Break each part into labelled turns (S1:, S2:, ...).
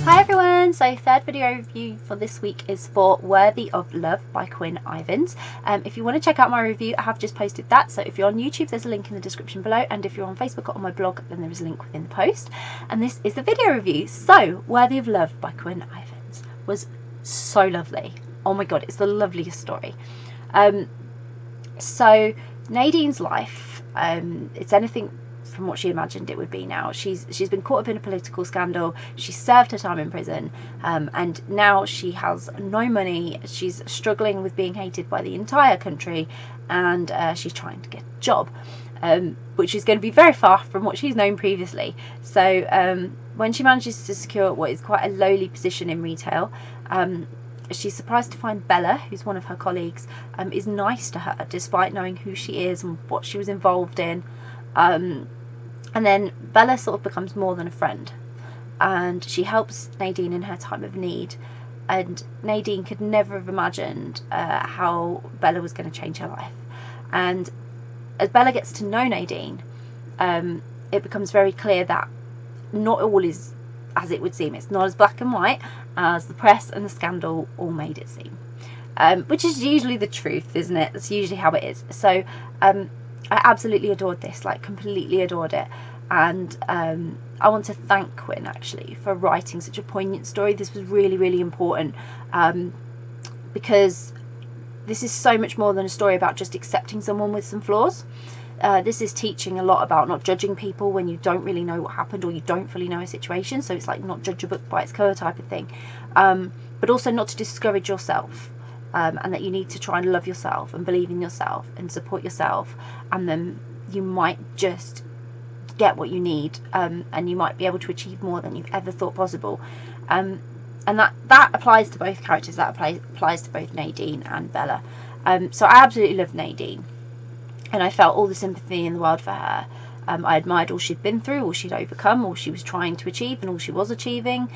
S1: Hi everyone, so third video review for this week is for Worthy of Love by Quinn Ivins. If you want to check out my review, I have just posted that, so if you're on YouTube there's a link in the description below, and if you're on Facebook or on my blog then there is a link within the post. And this is the video review. So Worthy of Love by Quinn Ivins was so lovely. Oh my god, it's the loveliest story. So Nadine's life, it's anything from what she imagined it would be now. She's been caught up in a political scandal, she served her time in prison, and now she has no money, she's struggling with being hated by the entire country, and she's trying to get a job, which is going to be very far from what she's known previously. So when she manages to secure what is quite a lowly position in retail, she's surprised to find Bella, who's one of her colleagues, is nice to her despite knowing who she is and what she was involved in. And then Bella sort of becomes more than a friend, and she helps Nadine in her time of need, and Nadine could never have imagined how Bella was going to change her life. And as Bella gets to know Nadine, it becomes very clear that not all is as it would seem. It's not as black and white as the press and the scandal all made it seem, which is usually the truth, isn't it? That's usually how it is. So I absolutely adored this, like completely adored it, and I want to thank Quinn actually for writing such a poignant story. This was really, really important, because this is so much more than a story about just accepting someone with some flaws. This is teaching a lot about not judging people when you don't really know what happened or you don't fully know a situation, so it's like not judge a book by its cover type of thing, but also not to discourage yourself. And that you need to try and love yourself and believe in yourself and support yourself, and then you might just get what you need, and you might be able to achieve more than you've ever thought possible. And that applies to both characters. That applies to both Nadine and Bella. So I absolutely loved Nadine, and I felt all the sympathy in the world for her. I admired all she'd been through, all she'd overcome, all she was trying to achieve, and all she was achieving.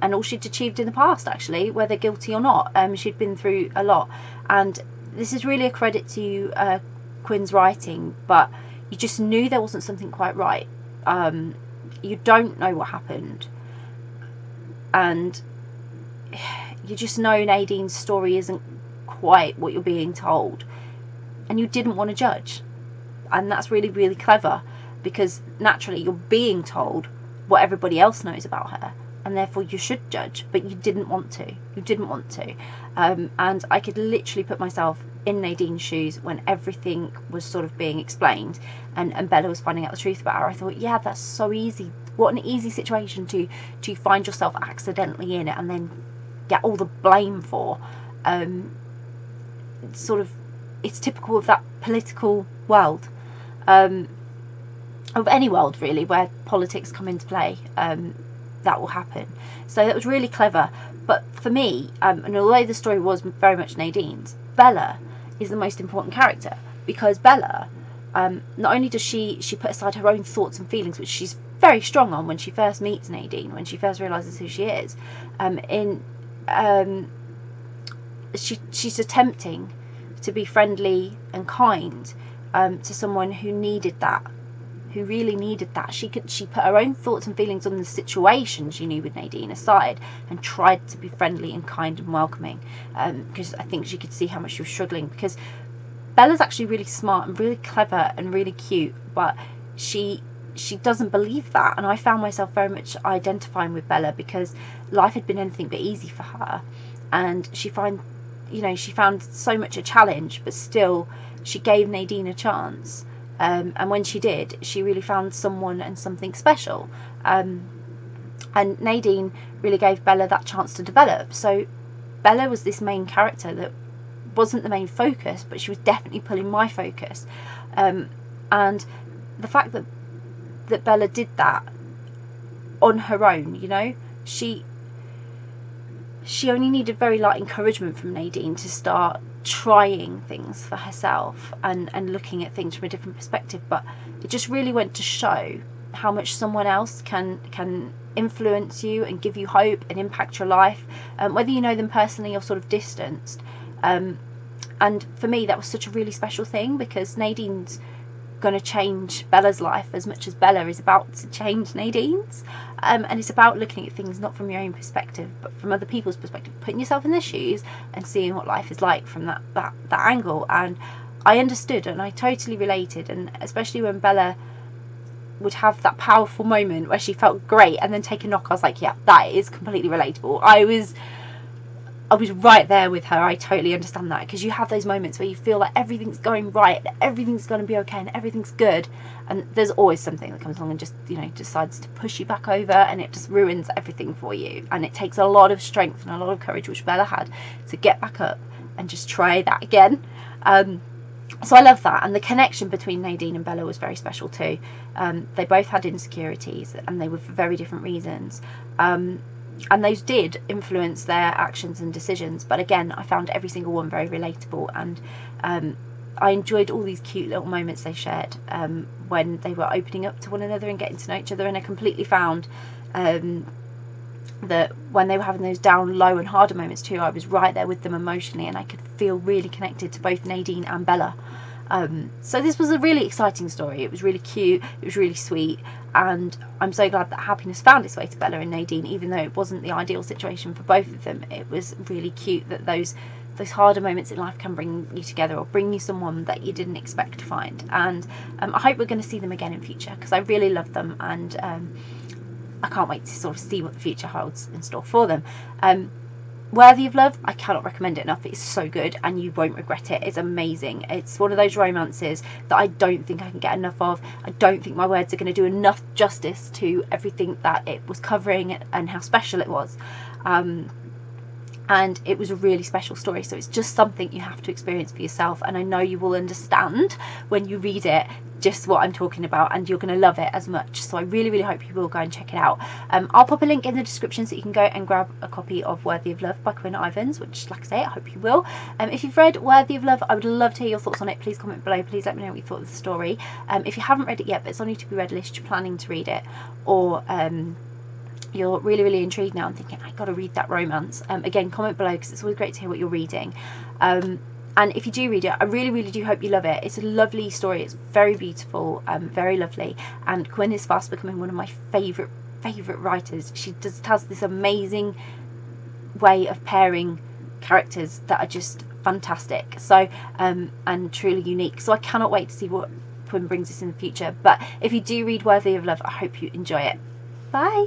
S1: And all she'd achieved in the past, actually, whether guilty or not. She'd been through a lot, and this is really a credit to Quinn's writing, but you just knew there wasn't something quite right. You don't know what happened, and you just know Nadine's story isn't quite what you're being told, and you didn't want to judge, and that's really, really clever, because naturally you're being told what everybody else knows about her, and therefore you should judge, but you didn't want to. And I could literally put myself in Nadine's shoes when everything was sort of being explained, and Bella was finding out the truth about her. I thought, yeah, that's so easy. What an easy situation to find yourself accidentally in it and then get all the blame for. It's typical of that political world, of any world really, where politics come into play. That will happen. So that was really clever. But for me, and although the story was very much Nadine's, Bella is the most important character, because Bella, not only does she put aside her own thoughts and feelings, which she's very strong on when she first meets Nadine, when she first realises who she is, she's attempting to be friendly and kind to someone who needed that, who really needed that. She put her own thoughts and feelings on the situation she knew with Nadine aside, and tried to be friendly and kind and welcoming, because I think she could see how much she was struggling, because Bella's actually really smart and really clever and really cute, but she doesn't believe that. And I found myself very much identifying with Bella, because life had been anything but easy for her, and she found so much a challenge, but still she gave Nadine a chance. And when she did, she really found someone and something special. And Nadine really gave Bella that chance to develop. So Bella was this main character that wasn't the main focus, but she was definitely pulling my focus. And the fact that Bella did that on her own, she only needed very light encouragement from Nadine to start trying things for herself and looking at things from a different perspective. But it just really went to show how much someone else can influence you and give you hope and impact your life, whether you know them personally or sort of distanced. And for me that was such a really special thing, because Nadine's going to change Bella's life as much as Bella is about to change Nadine's. And it's about looking at things not from your own perspective, but from other people's perspective, putting yourself in their shoes and seeing what life is like from that angle. And I understood and I totally related, and especially when Bella would have that powerful moment where she felt great and then take a knock, I was like, yeah, that is completely relatable. I was right there with her. I totally understand that, because you have those moments where you feel like everything's going right, everything's going to be okay, and everything's good, and there's always something that comes along and just, you know, decides to push you back over, and it just ruins everything for you. And it takes a lot of strength and a lot of courage, which Bella had, to get back up and just try that again. So I love that, and the connection between Nadine and Bella was very special too. They both had insecurities, and they were for very different reasons. And those did influence their actions and decisions, but again, I found every single one very relatable, and I enjoyed all these cute little moments they shared when they were opening up to one another and getting to know each other. And I completely found that when they were having those down low and harder moments too, I was right there with them emotionally, and I could feel really connected to both Nadine and Bella. So this was a really exciting story. It was really cute, it was really sweet, and I'm so glad that happiness found its way to Bella and Nadine, even though it wasn't the ideal situation for both of them. It was really cute that those harder moments in life can bring you together, or bring you someone that you didn't expect to find. And I hope we're going to see them again in future, because I really love them, and I can't wait to sort of see what the future holds in store for them. Worthy of Love, I cannot recommend it enough. It's so good and you won't regret it. It's amazing. It's one of those romances that I don't think I can get enough of. I don't think my words are going to do enough justice to everything that it was covering and how special it was. And it was a really special story, so it's just something you have to experience for yourself, and I know you will understand when you read it just what I'm talking about, and you're going to love it as much. So I really, really hope you will go and check it out. I'll pop a link in the description so you can go and grab a copy of Worthy of Love by Quinn Ivins, which, like I say, I hope you will. If you've read Worthy of Love, I would love to hear your thoughts on it. Please comment below. Please let me know what you thought of the story. If you haven't read it yet, but it's on your to be read list, you're planning to read it, or you're really, really intrigued now and thinking, I gotta read that romance, again, comment below, because it's always great to hear what you're reading. And if you do read it, I really, really do hope you love it. It's a lovely story. It's very beautiful, very lovely, and Quinn is fast becoming one of my favourite writers. She just has this amazing way of pairing characters that are just fantastic, so and truly unique. So I cannot wait to see what Quinn brings us in the future. But if you do read Worthy of Love, I hope you enjoy it. Bye.